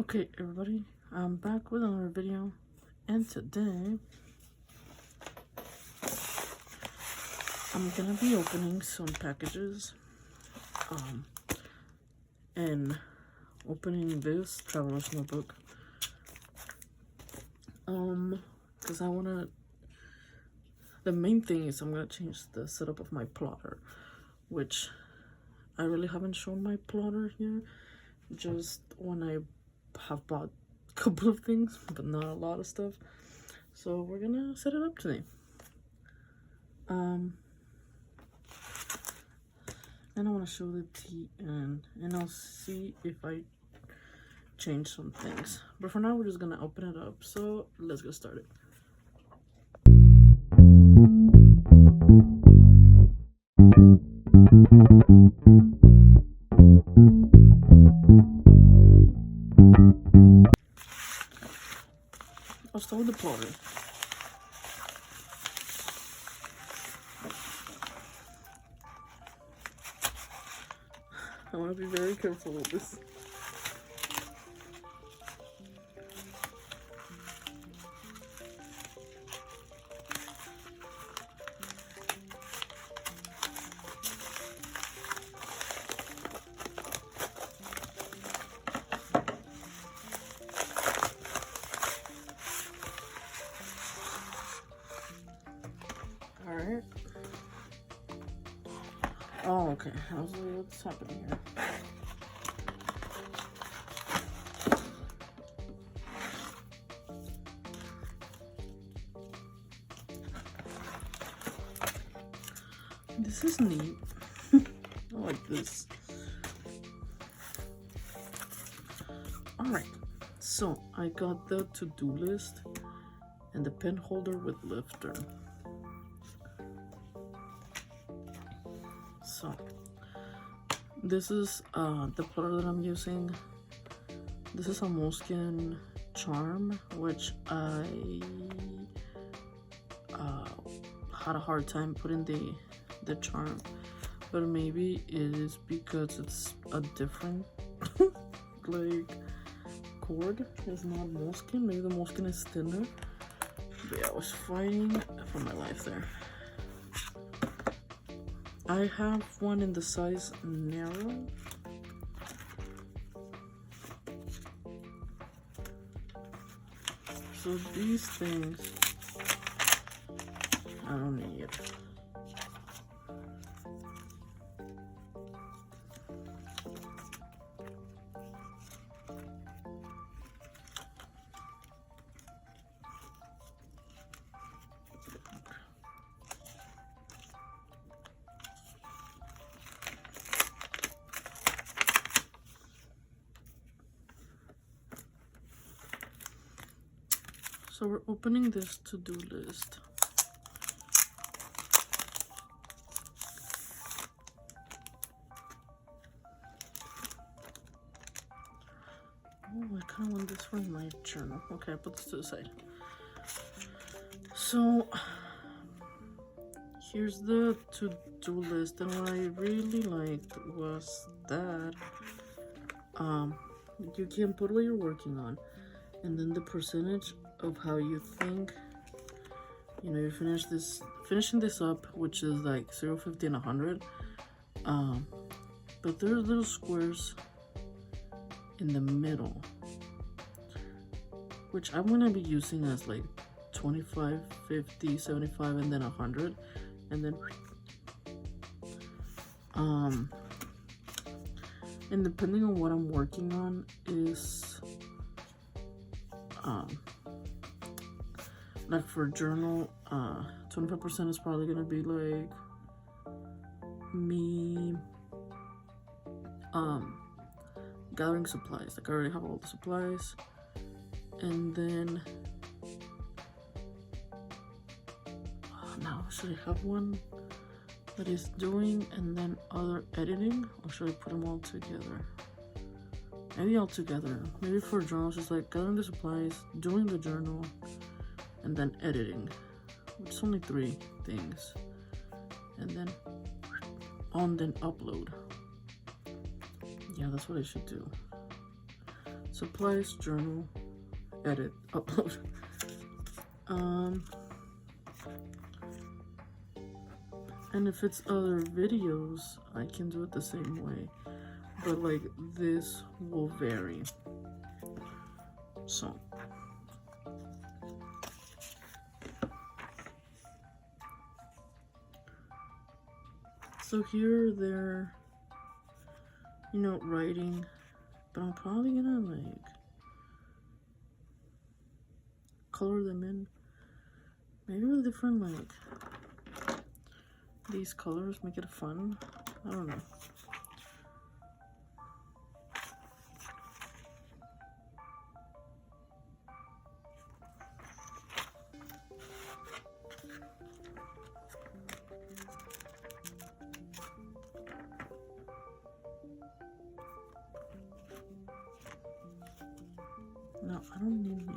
Okay, everybody, I'm back with another video, and today I'm gonna be opening some packages, and opening this traveler's notebook, because the main thing is I'm gonna change the setup of my plotter, which I really haven't shown my plotter here, just when I have bought a couple of things, but not a lot of stuff. So we're gonna set it up today. And I want to show the tea and I'll see if I change some things. But for now, we're just gonna open it up. So let's get started. I'll start with the plotter. I want to be very careful with this. Alright. Oh, okay. What's happening here? This is neat. I like this. Alright, so I got the to-do list and the pen holder with lifter. So this is the plotter that I'm using. This is a Moleskine charm, which I had a hard time putting the charm, but maybe it is because it's a different like cord. It's not Moleskine. Maybe the Moleskine is thinner. But yeah, I was fighting for my life there. I have one in the size narrow. So these things I don't need. So we're opening this to-do list. Oh, I kind of want this for my journal. Okay, I put this to the side. So here's the to-do list, and what I really liked was that you can put what you're working on, and then the percentage of how you think, you know, you finishing this up, which is like 0, 50, and 100. But there's little squares in the middle, which I'm gonna be using as like 25, 50, 75, and then 100, and then and depending on what I'm working on is like for journal, 25% is probably gonna be like me gathering supplies. Like I already have all the supplies, and then now should I have one that is doing and then other editing, or should I put them all together? Maybe all together. Maybe for journals, just like gathering the supplies, doing the journal, and then editing. It's only 3 things, and then upload. Yeah, that's what I should do. supplies, journal, edit, upload. And if it's other videos, I can do it the same way, but like this will vary. So here they're, you know, writing, but I'm probably gonna like color them in, maybe with different, like these colors, make it fun. I don't know. No, I don't need.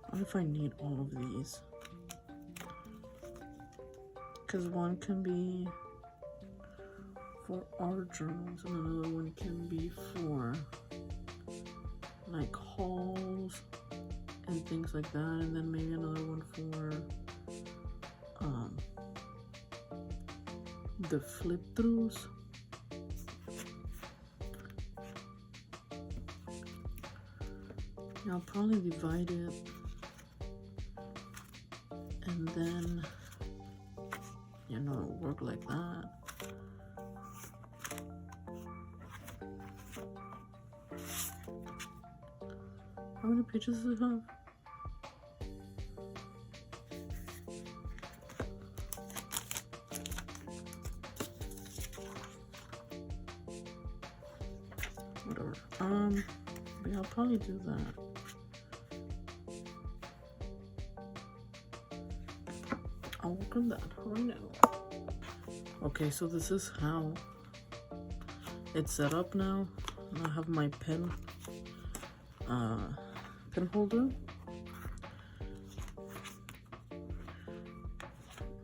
What if I need all of these? Because one can be for art journals and another one can be for like hauls and things like that, and then maybe another one for the flip throughs. I'll probably divide it and then, you know, work like that. How many pages does it have? Whatever. But I'll probably do that. I'll work on that right now. Okay, so this is how it's set up now. I have my pen holder.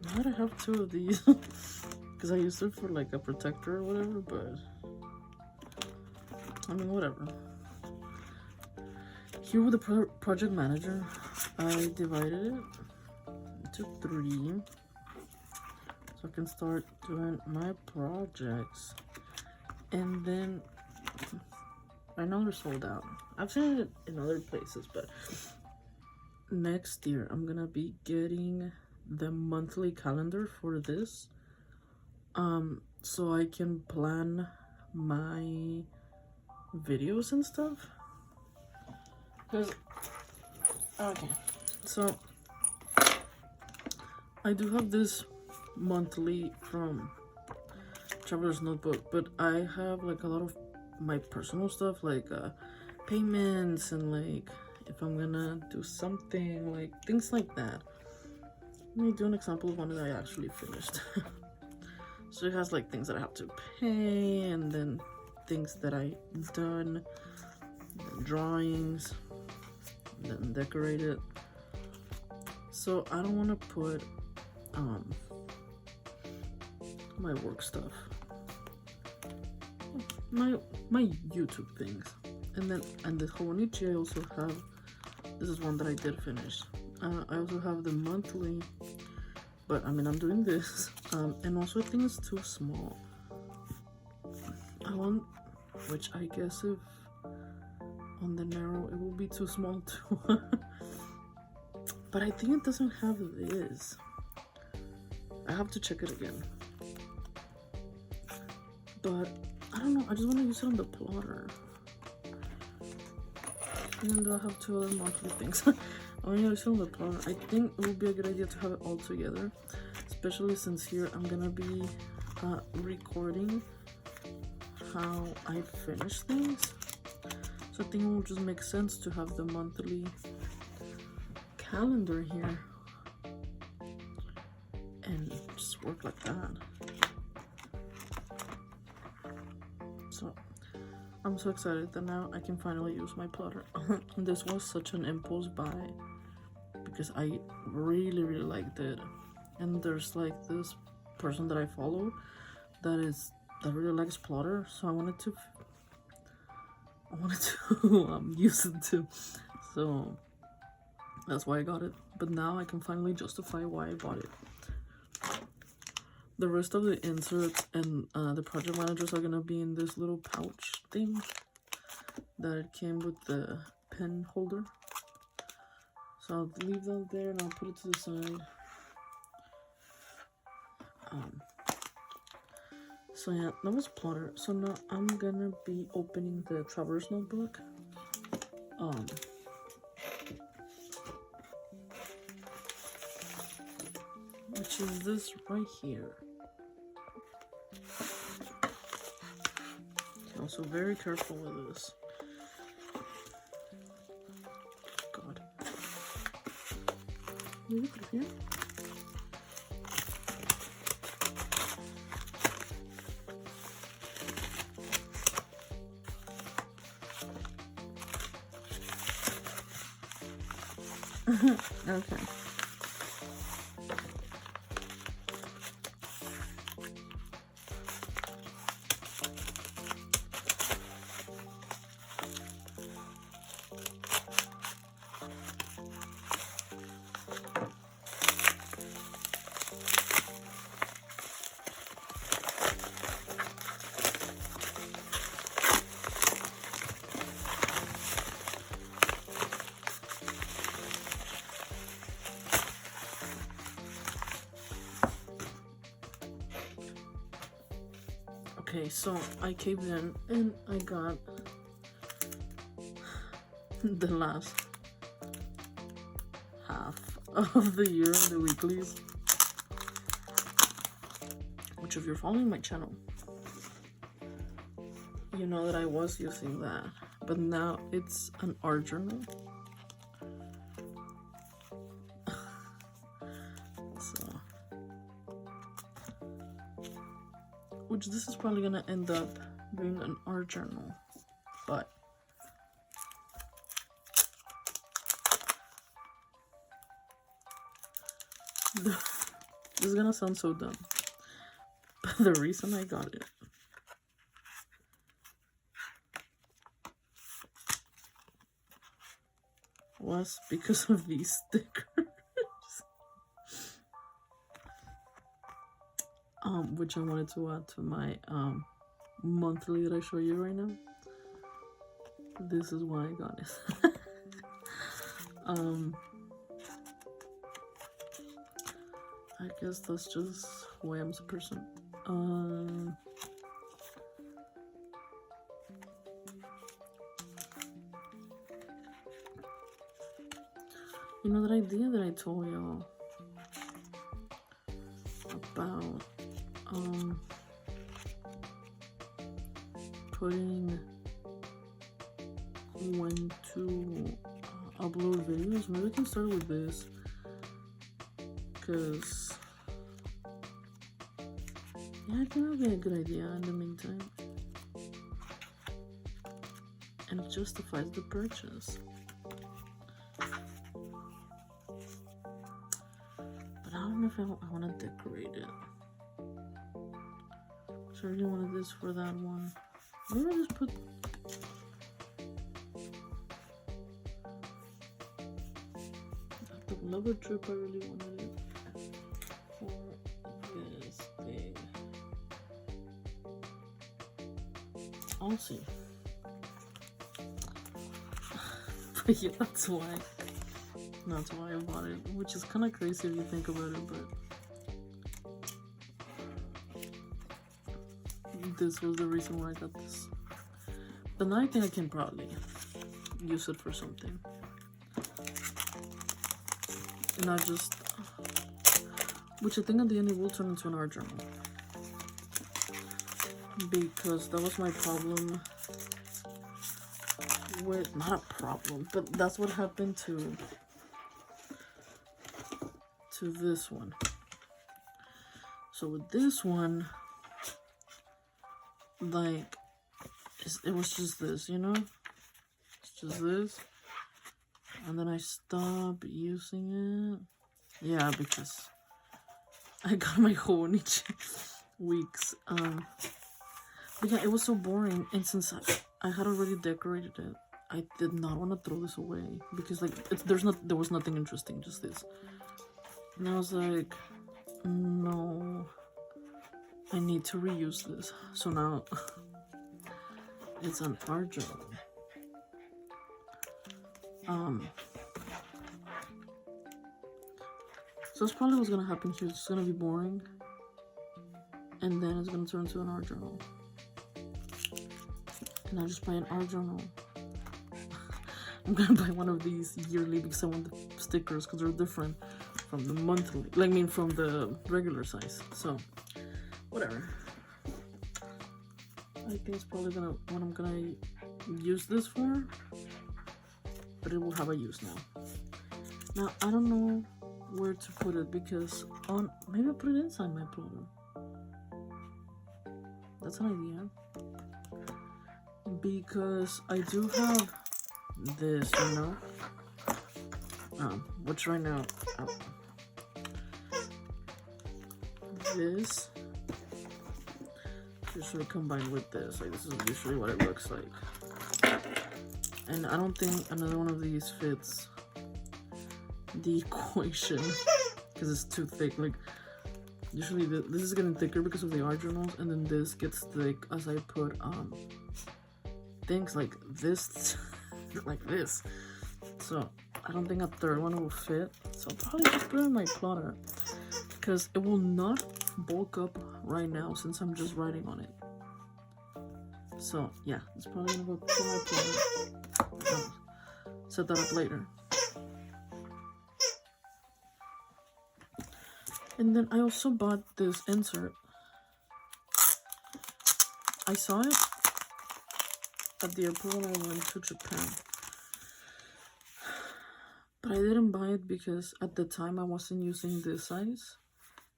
Now that I have two of these, because I used it for like a protector or whatever, but I mean, whatever. Here with the project manager, I divided it into 3 so I can start doing my projects. And then I know they're sold out. I've seen it in other places, but next year I'm gonna be getting the monthly calendar for this, so I can plan my videos and stuff. Because okay, so I do have this monthly from Traveler's Notebook, but I have like a lot of my personal stuff, like payments and like if I'm gonna do something, like things like that. Let me do an example of one that I actually finished. So it has like things that I have to pay, and then things that I done, and drawings, and then decorated. So I don't want to put my work stuff, my YouTube things, and then the Honichi I also have. This is one that I did finish. I also have the monthly, but I mean I'm doing this, and also I think it's too small. I want, which I guess if on the narrow it will be too small too. But I think it doesn't have this. I have to check it again. But I don't know, I just want to use it on the plotter. And then I have 2 other monthly things. I want to use it on the plotter. I think it would be a good idea to have it all together, especially since here I'm gonna be recording how I finish things. So I think it will just make sense to have the monthly calendar here and just work like that. So I'm so excited that now I can finally use my plotter. This was such an impulse buy because I really liked it, and there's like this person that I follow that really likes plotter, so I wanted to I wanted to use it too, so that's why I got it. But now I can finally justify why I bought it. The rest of the inserts and the project managers are gonna be in this little pouch thing that came with the pen holder. So I'll leave that there and I'll put it to the side. So yeah, that was Plotter. So now I'm gonna be opening the Traveler's Notebook. Which is this right here. Okay, also very careful with this. God. Maybe put it here. Okay. Okay, so I caved in and I got the last half of the year of the weeklies. Which, if you're following my channel, you know that I was using that, but now it's an art journal. Which this is probably gonna end up being an art journal, but this is gonna sound so dumb, but the reason I got it was because of these stickers. Which I wanted to add to my monthly that I show you right now. This is why I got it. I guess that's just who I am as a person. You know that idea that I told y'all about putting when to upload videos? Maybe I can start with this, because yeah, I think that'll be a good idea in the meantime, and it justifies the purchase. But I don't know if I want to decorate it. So I really wanted this for that one. Maybe I just put the Lover Trip. I really wanted it for this thing. I'll see. But yeah, that's why I bought it, which is kind of crazy if you think about it, but this was the reason why I got this. But now I think I can probably use it for something. Not just, which I think at the end it will turn into an art journal. Because that was my problem with, not a problem, but that's what happened to this one. So with this one, like, it was just this, you know? It's just this. And then I stopped using it. Yeah, because I got my whole each week's. But yeah, it was so boring, and since I had already decorated it, I did not want to throw this away because like there was nothing interesting, just this. And I was like, no, I need to reuse this. So now it's an art journal. So that's probably what's gonna happen here. It's gonna be boring, and then it's gonna turn into an art journal. And I'll just buy an art journal. I'm gonna buy one of these yearly because I want the stickers because they're different from the monthly. Like, I mean, from the regular size. So, whatever. I think it's probably what I'm gonna use this for, but it will have a use now. Now I don't know where to put it because maybe I'll put it inside my plotter. That's an idea. Because I do have this, you know, which right now, this usually combined with this, like this is usually what it looks like. And I don't think another one of these fits the equation because it's too thick. Like usually this is getting thicker because of the art journals, and then this gets thick as I put things like this like this. So I don't think a third one will fit, so I'll probably just put it in my plotter because it will not bulk up right now since I'm just writing on it. So yeah, it's probably gonna go to my plotter. Set that up later. And then I also bought this insert. I saw it at the airport when I went to Japan, but I didn't buy it because at the time I wasn't using this size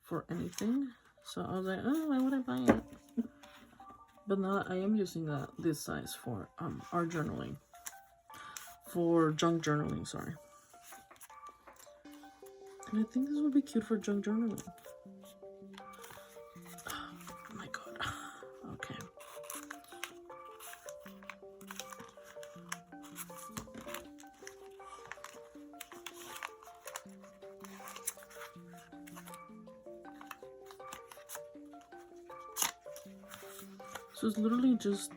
for anything. So I was like, oh, why would I buy it? But now I am using this size for art journaling, for junk journaling, sorry. And I think this would be cute for junk journaling. Oh my god. Okay. So it's literally just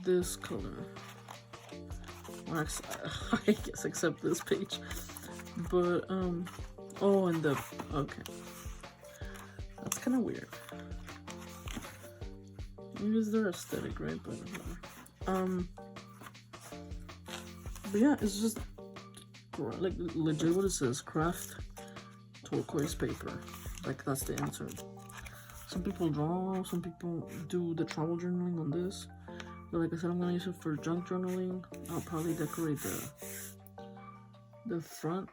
this color. Well, I guess except this page. But oh, and okay, that's kind of weird. Maybe it's their aesthetic, right? But yeah, it's just like legit what it says: craft turquoise paper. Like that's the insert. Some people draw, some people do the travel journaling on this. But like I said, I'm gonna use it for junk journaling. I'll probably decorate the front.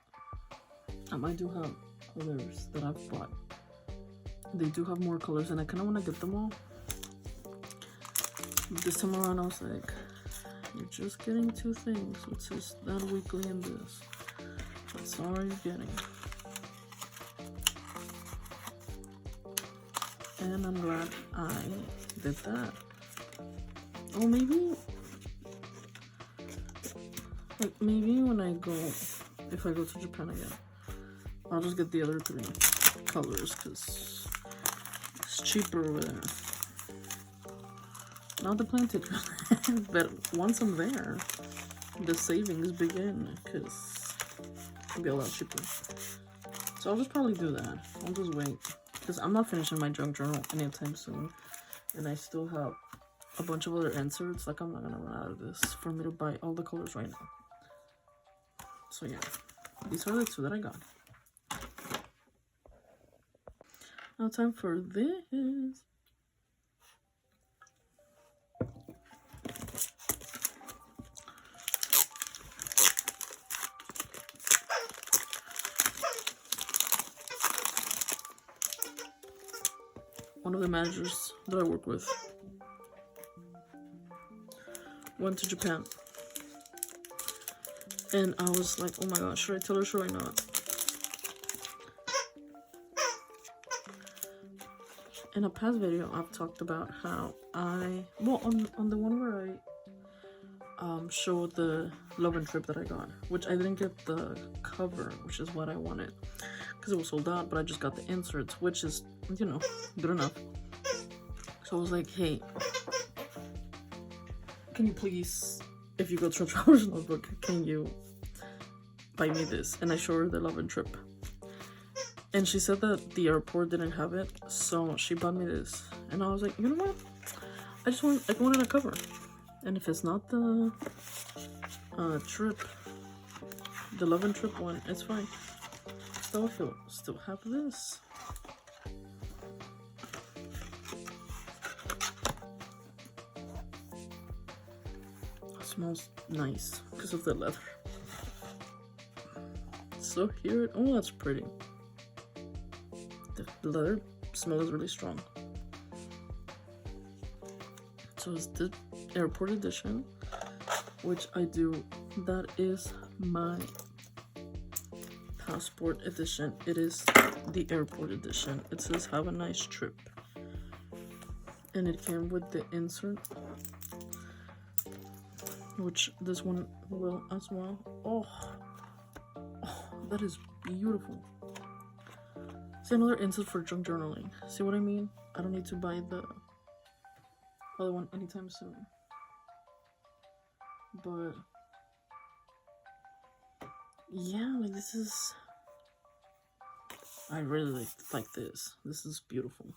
I do have others that I've bought. They do have more colors, and I kind of want to get them all. But this time around, I was like, you're just getting two things, which is that weekly and this. That's all you're getting. And I'm glad I did that. Oh, maybe when I go, if I go to Japan again, I'll just get the other three colors because it's cheaper over there. Not the plane ticket, but once I'm there, the savings begin because it'll be a lot cheaper. So I'll just probably do that. I'll just wait because I'm not finishing my junk journal anytime soon, and I still have a bunch of other inserts. Like I'm not gonna run out of this for me to buy all the colors right now. So yeah, these are the two that I got. Now time for this. One of the managers that I work with went to Japan, and I was like, oh my gosh, should I tell her, should I not? in a past video, I've talked about how on the one where I showed the Love and Trip that I got, which I didn't get the cover, which is what I wanted, because it was sold out, but I just got the inserts, which is, you know, good enough. So I was like, hey, can you please, if you go to a Traveler's Notebook, can you buy me this? And I showed her the Love and Trip. And she said that the airport didn't have it, so she bought me this. And I was like, you know what? I wanted a cover. And if it's not the trip, the Love and Trip one, it's fine. So I still have this. It smells nice because of the leather. So here, oh, that's pretty. The leather smell is really strong. So it's the airport edition, which I do. That is my passport edition. It is the airport edition. It says have a nice trip. And it came with the insert, which this one will as well. Oh, that is beautiful. See, another insert for junk journaling. See what I mean? I don't need to buy the other one anytime soon. But yeah, like this is, I really like this. This is beautiful.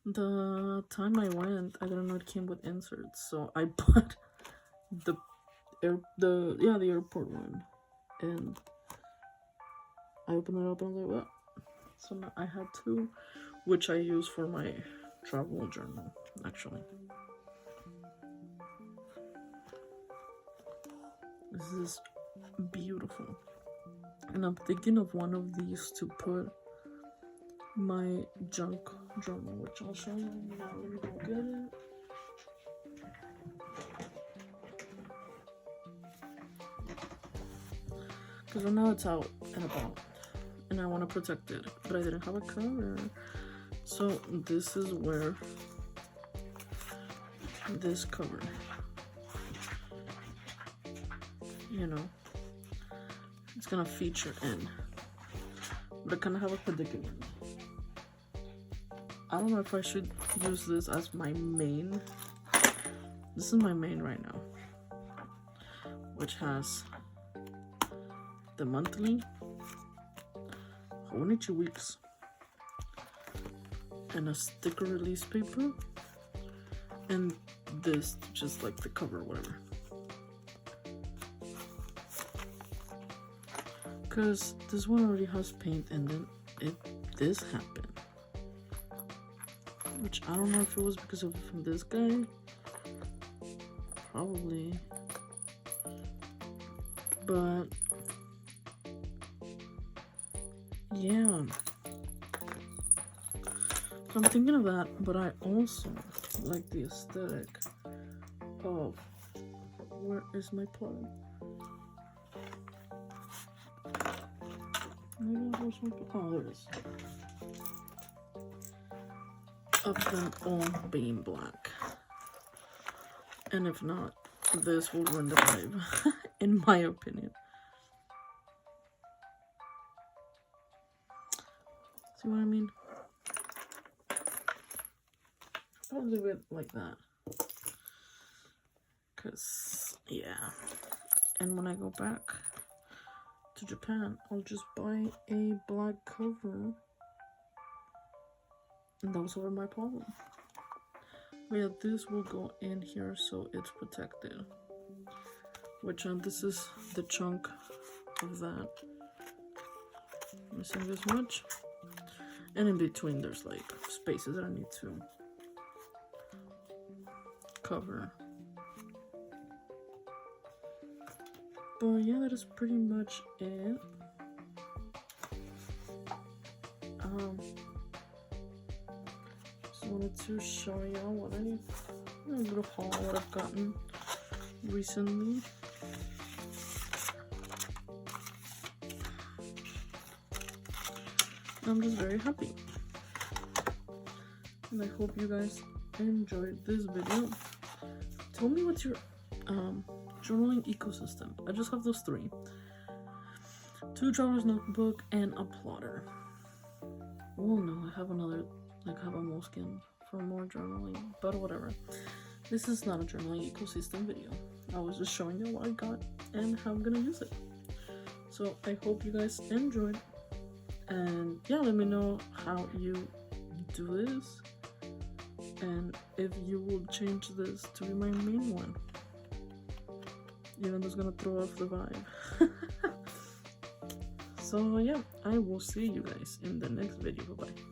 The time I went, I didn't know it came with inserts, so I bought the airport one, and I opened it up and I was like, what? So now I had two, which I use for my travel journal, actually. This is beautiful. And I'm thinking of one of these to put my junk journal, which I'll show you now. Let me go get it. Because right now it's out and about, and I want to protect it, but I didn't have a cover. So this is where this cover, you know, it's gonna feature in. But I kind of have a predicament. I don't know if I should use this as my main. This is my main right now, which has the monthly, only 2 weeks, and a sticker release paper, and this just like the cover or whatever. Because this one already has paint, and then this happened, which I don't know if it was because of this guy, probably, but yeah, so I'm thinking of that. But I also like the aesthetic of, where is my plug? Oh, there it is. Of them all being black. And if not, this will ruin the vibe, in my opinion. See what I mean? I'll leave it like that. Because, yeah. And when I go back to Japan, I'll just buy a black cover, and that will solve my problem. But yeah, this will go in here so it's protected, which this is the chunk of that, missing this much, and in between there's like spaces that I need to cover. But yeah, that is pretty much it. Just wanted to show y'all a little haul what I've gotten recently. I'm just very happy. And I hope you guys enjoyed this video. Tell me what's your journaling ecosystem. I just have those 3. 2 Traveler's Notebook and a plotter. Oh no, I have another, like I have a Moleskine for more journaling, but whatever. This is not a journaling ecosystem video. I was just showing you what I got and how I'm gonna use it. So I hope you guys enjoyed, and yeah, let me know how you do this and if you will change this to be my main one, even though it's gonna throw off the vibe. So yeah, I will see you guys in the next video. Bye bye.